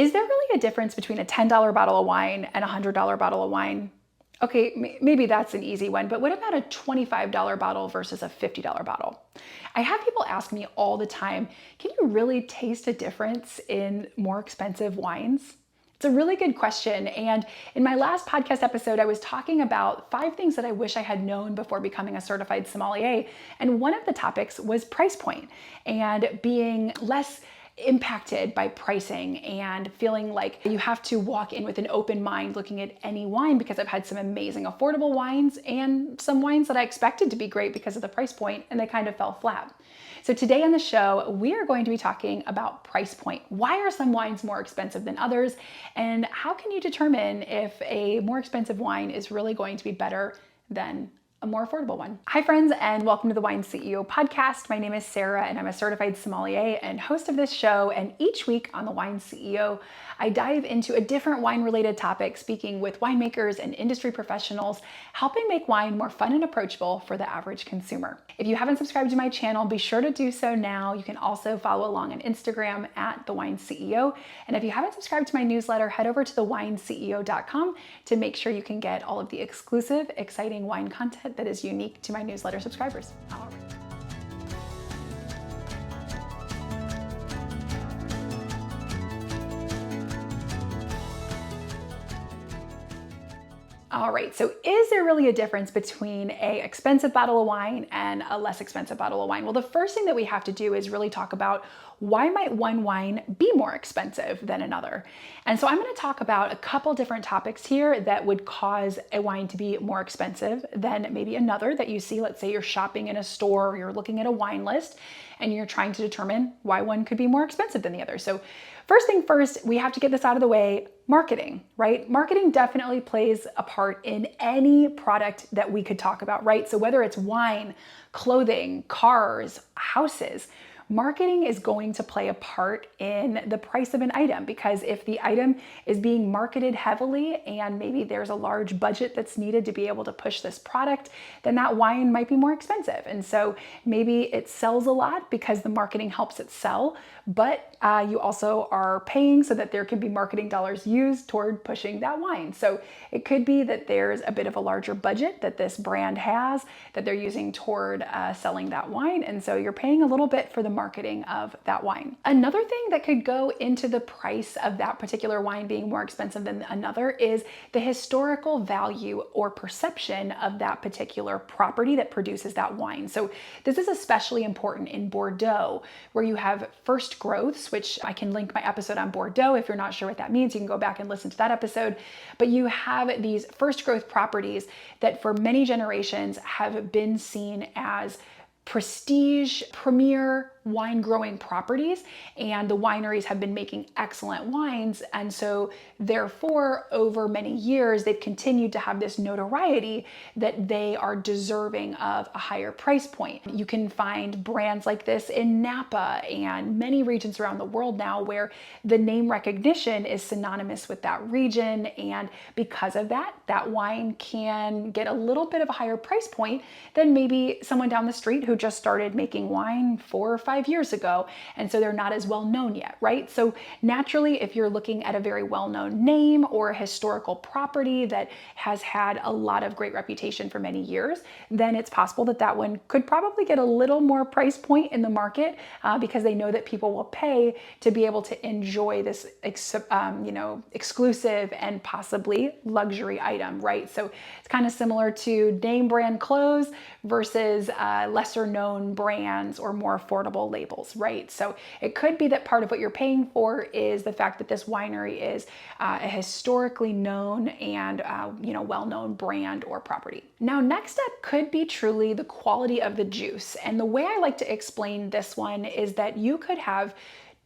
Is there really a difference between a $10 bottle of wine and a $100 bottle of wine? Okay, maybe that's an easy one, but what about a $25 bottle versus a $50 bottle? I have people ask me all the time, can you really taste a difference in more expensive wines? It's a really good question. And in my last podcast episode, I was talking about 5 things that I wish I had known before becoming a certified sommelier. And one of the topics was price point and being less impacted by pricing and feeling like you have to walk in with an open mind looking at any wine, because I've had some amazing affordable wines and some wines that I expected to be great because of the price point and they kind of fell flat. So today on the show, we are going to be talking about price point. Why are some wines more expensive than others? And how can you determine if a more expensive wine is really going to be better than a more affordable one? Hi friends, and welcome to the Wine CEO podcast. My name is Sarah and I'm a certified sommelier and host of this show. And each week on the Wine CEO, I dive into a different wine related topic, speaking with winemakers and industry professionals, helping make wine more fun and approachable for the average consumer. If you haven't subscribed to my channel, be sure to do so now. You can also follow along on Instagram at The Wine CEO. And if you haven't subscribed to my newsletter, head over to thewineceo.com to make sure you can get all of the exclusive, exciting wine content that is unique to my newsletter subscribers. All right. All right, so is there really a difference between an expensive bottle of wine and a less expensive bottle of wine? Well, the first thing that we have to do is really talk about why might one wine be more expensive than another? And so I'm going to talk about a couple different topics here that would cause a wine to be more expensive than maybe another that you see. Let's say you're shopping in a store or you're looking at a wine list and you're trying to determine why one could be more expensive than the other. So first thing first, we have to get this out of the way. Marketing, right? Marketing definitely plays a part in any product that we could talk about, right? So whether it's wine, clothing, cars, houses, marketing is going to play a part in the price of an item, because if the item is being marketed heavily and maybe there's a large budget that's needed to be able to push this product, then that wine might be more expensive. And so maybe it sells a lot because the marketing helps it sell, but you also are paying so that there can be marketing dollars used toward pushing that wine. So it could be that there's a bit of a larger budget that this brand has that they're using toward selling that wine. And so you're paying a little bit for the marketing of that wine. Another thing that could go into the price of that particular wine being more expensive than another is the historical value or perception of that particular property that produces that wine. So this is especially important in Bordeaux, where you have first growths, which I can link my episode on Bordeaux. If you're not sure what that means, you can go back and listen to that episode. But you have these first growth properties that for many generations have been seen as prestige, premier wine growing properties, and the wineries have been making excellent wines. And so therefore, over many years, they've continued to have this notoriety that they are deserving of a higher price point. You can find brands like this in Napa and many regions around the world now, where the name recognition is synonymous with that region. And because of that, that wine can get a little bit of a higher price point than maybe someone down the street who just started making wine 4 or 5 years ago. And so they're not as well known yet, right? So naturally, if you're looking at a very well-known name or a historical property that has had a lot of great reputation for many years, then it's possible that that one could probably get a little more price point in the market because they know that people will pay to be able to enjoy this exclusive and possibly luxury item, right? So it's kind of similar to name brand clothes versus lesser known brands or more affordable labels, right? So it could be that part of what you're paying for is the fact that this winery is a historically known and well-known brand or property. Now, next up could be truly the quality of the juice. And the way I like to explain this one is that you could have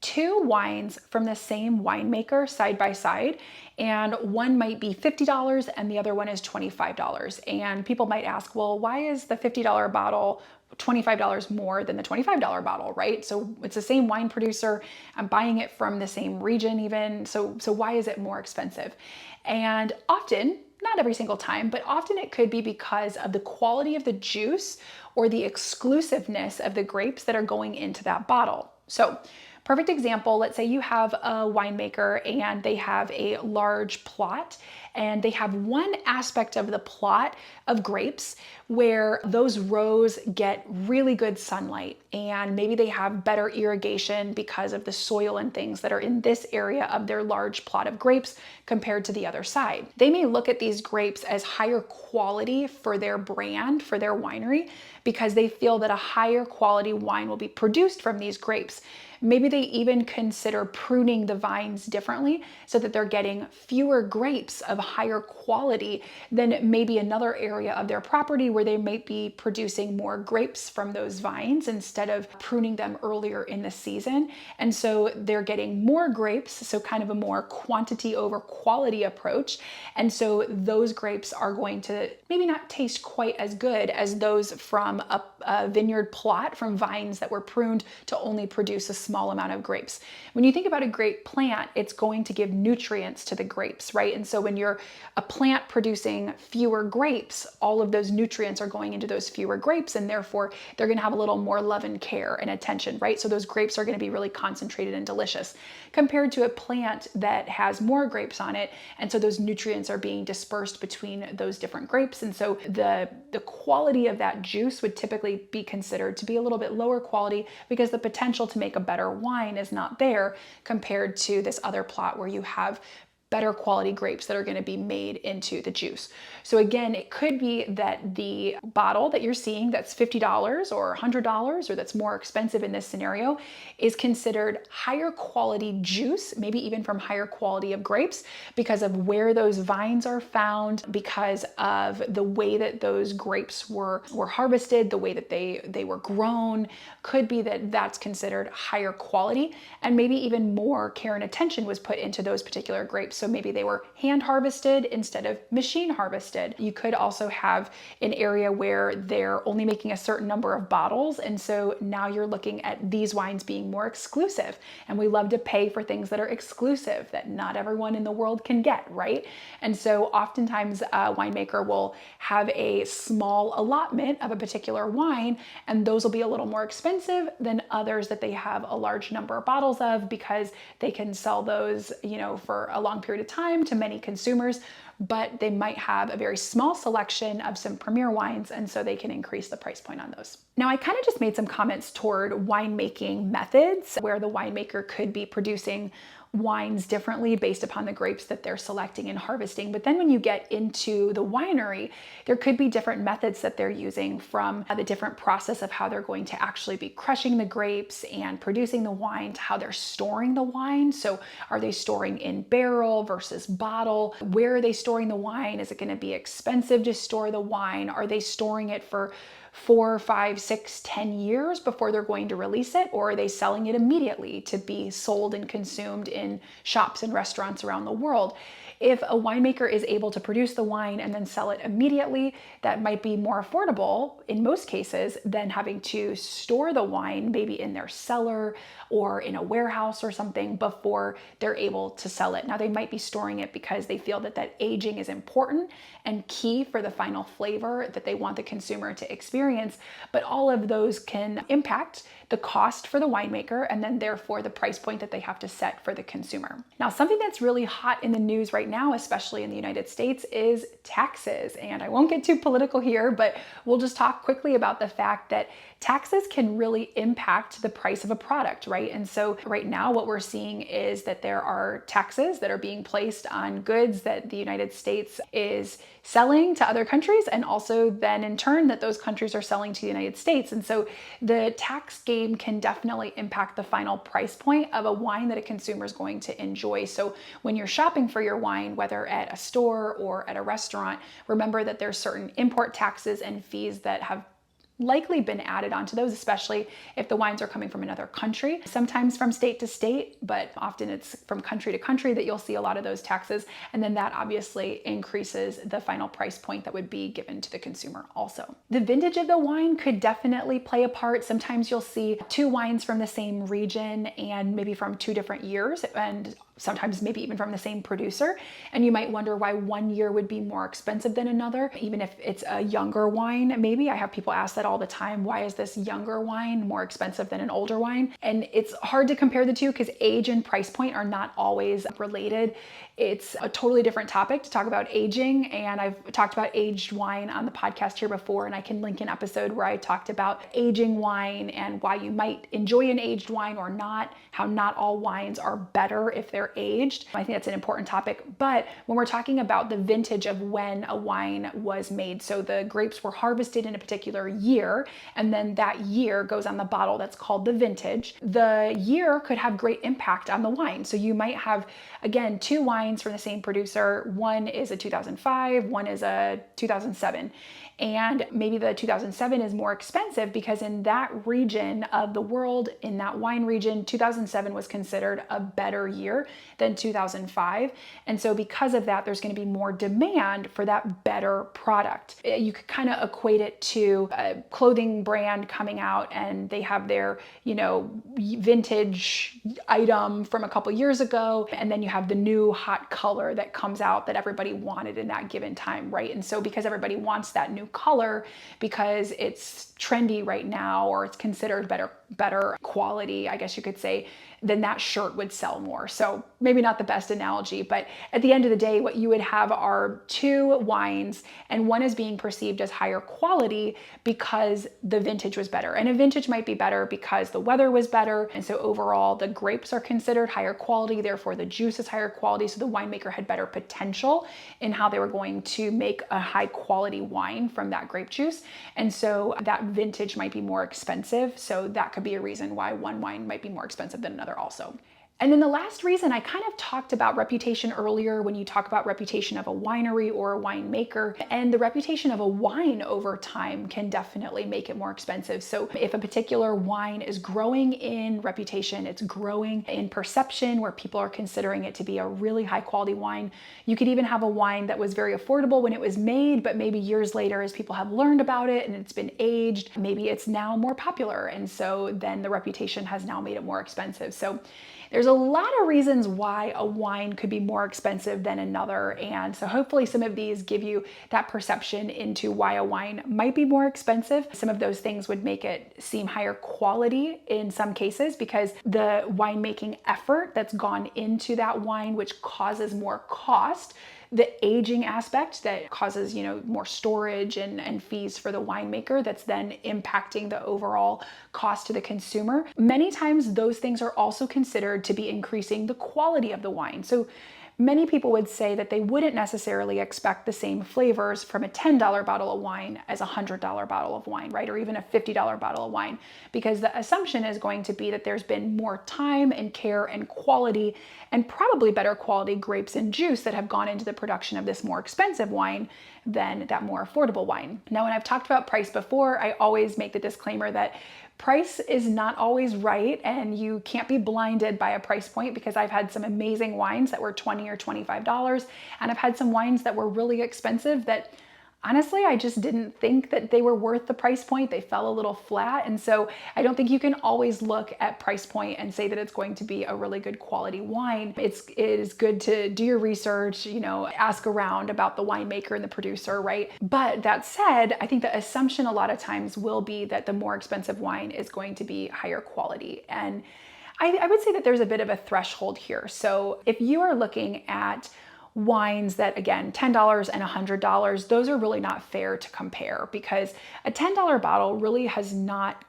2 wines from the same winemaker side by side, and one might be $50 and the other one is $25. And people might ask, well, why is the $50 bottle $25 more than the $25 bottle, right? So it's the same wine producer. I'm buying it from the same region even. So why is it more expensive? And often, not every single time, but often it could be because of the quality of the juice or the exclusiveness of the grapes that are going into that bottle. So Perfect example, let's say you have a winemaker and they have a large plot and they have one aspect of the plot of grapes where those rows get really good sunlight, and maybe they have better irrigation because of the soil and things that are in this area of their large plot of grapes compared to the other side. They may look at these grapes as higher quality for their brand, for their winery, because they feel that a higher quality wine will be produced from these grapes. Maybe they even consider pruning the vines differently so that they're getting fewer grapes of higher quality than maybe another area of their property where they might be producing more grapes from those vines instead of pruning them earlier in the season. And so they're getting more grapes, so kind of a more quantity over quality approach. And so those grapes are going to maybe not taste quite as good as those from a vineyard plot, from vines that were pruned to only produce a small amount of grapes. When you think about a grape plant, it's going to give nutrients to the grapes, right? And so when you're a plant producing fewer grapes, all of those nutrients are going into those fewer grapes, and therefore they're going to have a little more love and care and attention, right? So those grapes are going to be really concentrated and delicious compared to a plant that has more grapes on it. And so those nutrients are being dispersed between those different grapes. And so the quality of that juice would typically be considered to be a little bit lower quality because the potential to make a better wine is not there compared to this other plot where you have better quality grapes that are going to be made into the juice. So again, it could be that the bottle that you're seeing that's $50 or $100 or that's more expensive in this scenario is considered higher quality juice, maybe even from higher quality of grapes because of where those vines are found, because of the way that those grapes were harvested, the way that they were grown. Could be that that's considered higher quality, and maybe even more care and attention was put into those particular grapes. So maybe they were hand harvested instead of machine harvested. You could also have an area where they're only making a certain number of bottles. And so now you're looking at these wines being more exclusive. And we love to pay for things that are exclusive that not everyone in the world can get, right? And so oftentimes a winemaker will have a small allotment of a particular wine, and those will be a little more expensive than others that they have a large number of bottles of because they can sell those, for a long period of time to many consumers, but they might have a very small selection of some premier wines, and so they can increase the price point on those. Now, I kind of just made some comments toward winemaking methods where the winemaker could be producing wines differently based upon the grapes that they're selecting and harvesting. But then when you get into the winery, there could be different methods that they're using, from the different process of how they're going to actually be crushing the grapes and producing the wine to how they're storing the wine. So are they storing in barrel versus bottle? Where are they storing the wine? Is it going to be expensive to store the wine? Are they storing it for 4, 5, 6, 10 years before they're going to release it? Or are they selling it immediately to be sold and consumed in shops and restaurants around the world? If a winemaker is able to produce the wine and then sell it immediately, that might be more affordable in most cases than having to store the wine maybe in their cellar or in a warehouse or something before they're able to sell it. Now, they might be storing it because they feel that aging is important and key for the final flavor that they want the consumer to experience, but all of those can impact the cost for the winemaker and then therefore the price point that they have to set for the consumer. Now, something that's really hot in the news right now, especially in the United States, is taxes. And I won't get too political here, but we'll just talk quickly about the fact that taxes can really impact the price of a product, right? And so right now what we're seeing is that there are taxes that are being placed on goods that the United States is selling to other countries, and also then in turn that those countries are selling to the United States. And so the tax game can definitely impact the final price point of a wine that a consumer is going to enjoy. So when you're shopping for your wine, whether at a store or at a restaurant, remember that there's certain import taxes and fees that have likely been added onto those, especially if the wines are coming from another country, sometimes from state to state, but often it's from country to country that you'll see a lot of those taxes. And then that obviously increases the final price point that would be given to the consumer also. The vintage of the wine could definitely play a part. Sometimes you'll see two wines from the same region and maybe from two different years, and sometimes maybe even from the same producer. And you might wonder why one year would be more expensive than another, even if it's a younger wine. Maybe I have people ask that all the time. Why is this younger wine more expensive than an older wine? And it's hard to compare the two because age and price point are not always related. It's a totally different topic to talk about aging. And I've talked about aged wine on the podcast here before, and I can link an episode where I talked about aging wine and why you might enjoy an aged wine or not, how not all wines are better if they're aged. I think that's an important topic. But when we're talking about the vintage of when a wine was made, so the grapes were harvested in a particular year, and then that year goes on the bottle, that's called the vintage. The year could have great impact on the wine. So you might have, again, two wines from the same producer. One is a 2005, one is a 2007. And maybe the 2007 is more expensive because in that region of the world, in that wine region, 2007 was considered a better year than 2005. And so because of that, there's going to be more demand for that better product. You could kind of equate it to a clothing brand coming out and they have their, vintage item from a couple years ago. And then you have the new hot color that comes out that everybody wanted in that given time, right? And so because everybody wants that new color because it's trendy right now or it's considered better quality, I guess you could say, then that shirt would sell more. So maybe not the best analogy, but at the end of the day, what you would have are two wines and one is being perceived as higher quality because the vintage was better. And a vintage might be better because the weather was better. And so overall the grapes are considered higher quality, therefore the juice is higher quality. So the winemaker had better potential in how they were going to make a high quality wine from that grape juice. And so that vintage might be more expensive. So that could be a reason why one wine might be more expensive than another also. And then the last reason, I kind of talked about reputation earlier when you talk about reputation of a winery or a winemaker, and the reputation of a wine over time can definitely make it more expensive. So if a particular wine is growing in reputation, it's growing in perception where people are considering it to be a really high quality wine. You could even have a wine that was very affordable when it was made, but maybe years later as people have learned about it and it's been aged, maybe it's now more popular. And so then the reputation has now made it more expensive. So there's a lot of reasons why a wine could be more expensive than another. And so hopefully some of these give you that perception into why a wine might be more expensive. Some of those things would make it seem higher quality in some cases because the winemaking effort that's gone into that wine, which causes more cost, the aging aspect that causes, more storage and fees for the winemaker that's then impacting the overall cost to the consumer. Many times those things are also considered to be increasing the quality of the wine. So many people would say that they wouldn't necessarily expect the same flavors from a $10 bottle of wine as a $100 bottle of wine, right? Or even a $50 bottle of wine, because the assumption is going to be that there's been more time and care and quality and probably better quality grapes and juice that have gone into the production of this more expensive wine than that more affordable wine. Now, when I've talked about price before, I always make the disclaimer that price is not always right and you can't be blinded by a price point, because I've had some amazing wines that were $20 or $25 and I've had some wines that were really expensive that honestly, I just didn't think that they were worth the price point. They fell a little flat. And so I don't think you can always look at price point and say that it's going to be a really good quality wine. It is good to do your research, ask around about the winemaker and the producer, right? But that said, I think the assumption a lot of times will be that the more expensive wine is going to be higher quality. And I would say that there's a bit of a threshold here. So if you are looking at wines that, again, $10 and $100, those are really not fair to compare, because a $10 bottle really has not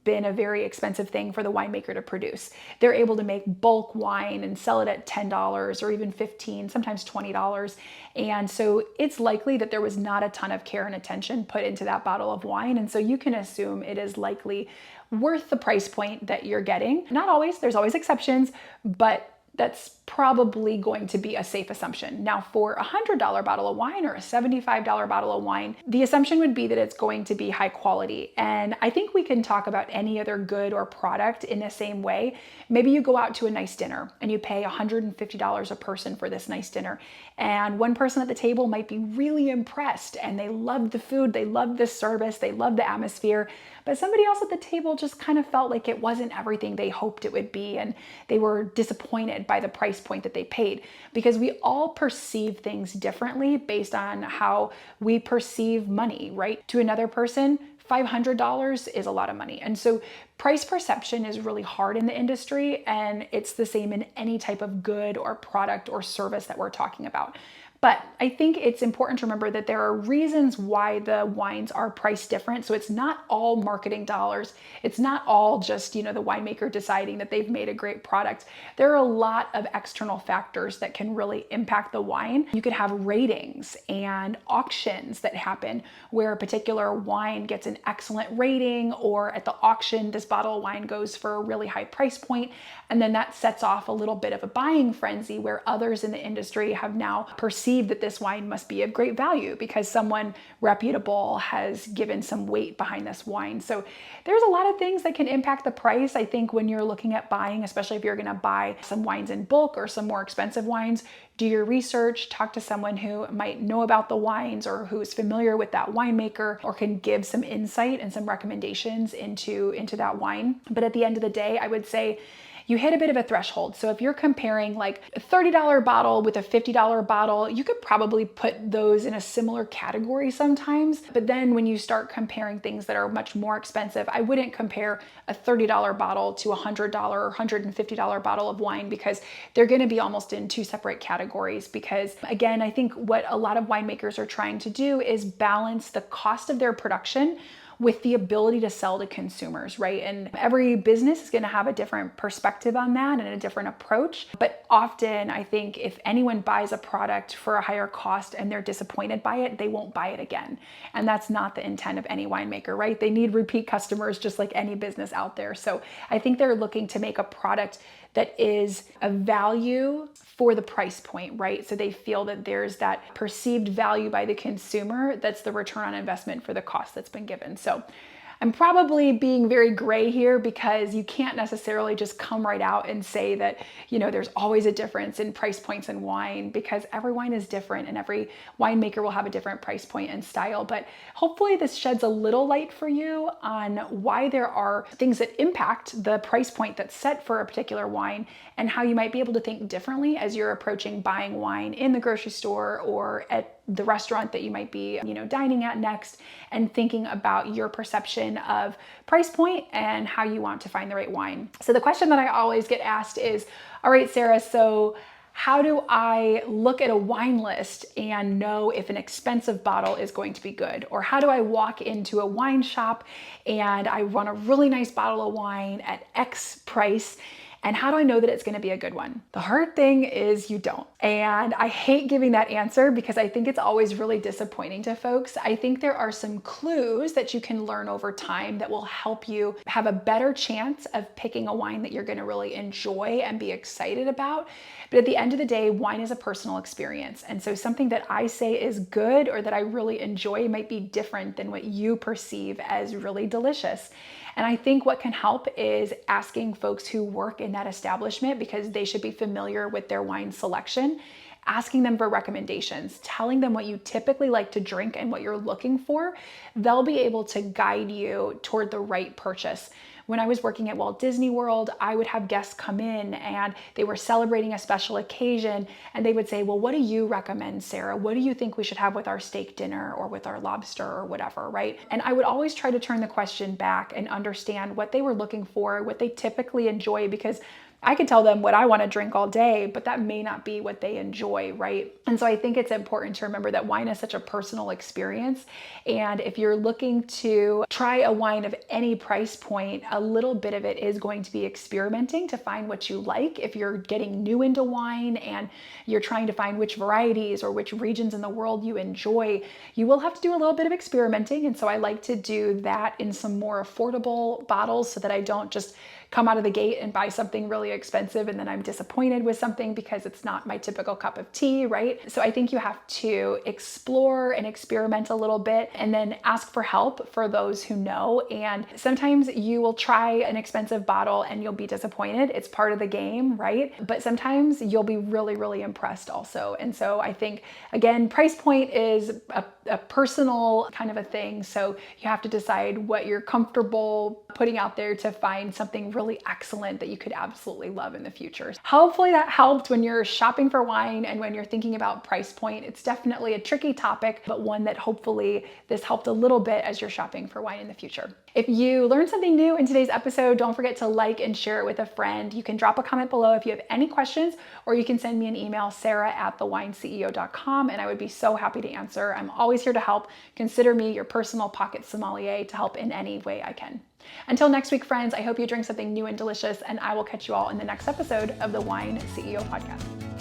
been a very expensive thing for the winemaker to produce. They're able to make bulk wine and sell it at $10 or even $15, sometimes $20. And so it's likely that there was not a ton of care and attention put into that bottle of wine. And so you can assume it is likely worth the price point that you're getting. Not always, there's always exceptions, but that's probably going to be a safe assumption. Now, for a $100 bottle of wine or a $75 bottle of wine, the assumption would be that it's going to be high quality. And I think we can talk about any other good or product in the same way. Maybe you go out to a nice dinner and you pay $150 a person for this nice dinner. And one person at the table might be really impressed and they love the food, they love the service, they love the atmosphere. But somebody else at the table just kind of felt like it wasn't everything they hoped it would be, and they were disappointed by the price price point that they paid, because we all perceive things differently based on how we perceive money, right? To another person, $500 is a lot of money. And so price perception is really hard in the industry, and it's the same in any type of good or product or service that we're talking about. But I think it's important to remember that there are reasons why the wines are priced different. So it's not all marketing dollars. It's not all just, the winemaker deciding that they've made a great product. There are a lot of external factors that can really impact the wine. You could have ratings and auctions that happen where a particular wine gets an excellent rating, or at the auction, this bottle of wine goes for a really high price point. And then that sets off a little bit of a buying frenzy where others in the industry have now perceived that this wine must be of great value because someone reputable has given some weight behind this wine. So there's a lot of things that can impact the price. I think when you're looking at buying, especially if you're going to buy some wines in bulk or some more expensive wines, do your research, talk to someone who might know about the wines or who is familiar with that winemaker or can give some insight and some recommendations into that wine. But at the end of the day, I would say you hit a bit of a threshold. So if you're comparing like a $30 bottle with a $50 bottle, you could probably put those in a similar category sometimes. But then when you start comparing things that are much more expensive, I wouldn't compare a $30 bottle to a $100 or $150 bottle of wine, because they're going to be almost in two separate categories. Because again, I think what a lot of winemakers are trying to do is balance the cost of their production with the ability to sell to consumers, right? And every business is going to have a different perspective on that and a different approach. But often, I think if anyone buys a product for a higher cost and they're disappointed by it, they won't buy it again. And that's not the intent of any winemaker, right? They need repeat customers just like any business out there. So I think they're looking to make a product that is a value for the price point, right? So they feel that there's that perceived value by the consumer that's the return on investment for the cost that's been given. So I'm probably being very gray here because you can't necessarily just come right out and say that, there's always a difference in price points in wine, because every wine is different and every winemaker will have a different price point and style. But hopefully this sheds a little light for you on why there are things that impact the price point that's set for a particular wine, and how you might be able to think differently as you're approaching buying wine in the grocery store or at the restaurant that you might be, dining at next, and thinking about your perception of price point and how you want to find the right wine. So the question that I always get asked is, all right, Sarah, so how do I look at a wine list and know if an expensive bottle is going to be good? Or how do I walk into a wine shop and I want a really nice bottle of wine at X price, and how do I know that it's going to be a good one? The hard thing is you don't. And I hate giving that answer because I think it's always really disappointing to folks. I think there are some clues that you can learn over time that will help you have a better chance of picking a wine that you're going to really enjoy and be excited about. But at the end of the day, wine is a personal experience. And so something that I say is good or that I really enjoy might be different than what you perceive as really delicious. And I think what can help is asking folks who work in that establishment, because they should be familiar with their wine selection, asking them for recommendations, telling them what you typically like to drink and what you're looking for. They'll be able to guide you toward the right purchase. When I was working at Walt Disney World, I would have guests come in and they were celebrating a special occasion, and they would say, well, what do you recommend, Sarah? What do you think we should have with our steak dinner or with our lobster or whatever, right? And I would always try to turn the question back and understand what they were looking for, what they typically enjoy, because I could tell them what I want to drink all day, but that may not be what they enjoy, right? And so I think it's important to remember that wine is such a personal experience. And if you're looking to try a wine of any price point, a little bit of it is going to be experimenting to find what you like. If you're getting new into wine and you're trying to find which varieties or which regions in the world you enjoy, you will have to do a little bit of experimenting. And so I like to do that in some more affordable bottles so that I don't just come out of the gate and buy something really expensive and then I'm disappointed with something because it's not my typical cup of tea, right? So I think you have to explore and experiment a little bit and then ask for help for those who know. And sometimes you will try an expensive bottle and you'll be disappointed. It's part of the game, right? But sometimes you'll be really, really impressed also. And so I think, again, price point is a personal kind of a thing. So you have to decide what you're comfortable putting out there to find something really really excellent that you could absolutely love in the future. Hopefully that helped when you're shopping for wine and when you're thinking about price point. It's definitely a tricky topic, but one that hopefully this helped a little bit as you're shopping for wine in the future. If you learned something new in today's episode, don't forget to like and share it with a friend. You can drop a comment below if you have any questions, or you can send me an email, sarah@thewineceo.com, and I would be so happy to answer. I'm always here to help. Consider me your personal pocket sommelier to help in any way I can. Until next week, friends, I hope you drink something new and delicious, and I will catch you all in the next episode of the Wine CEO Podcast.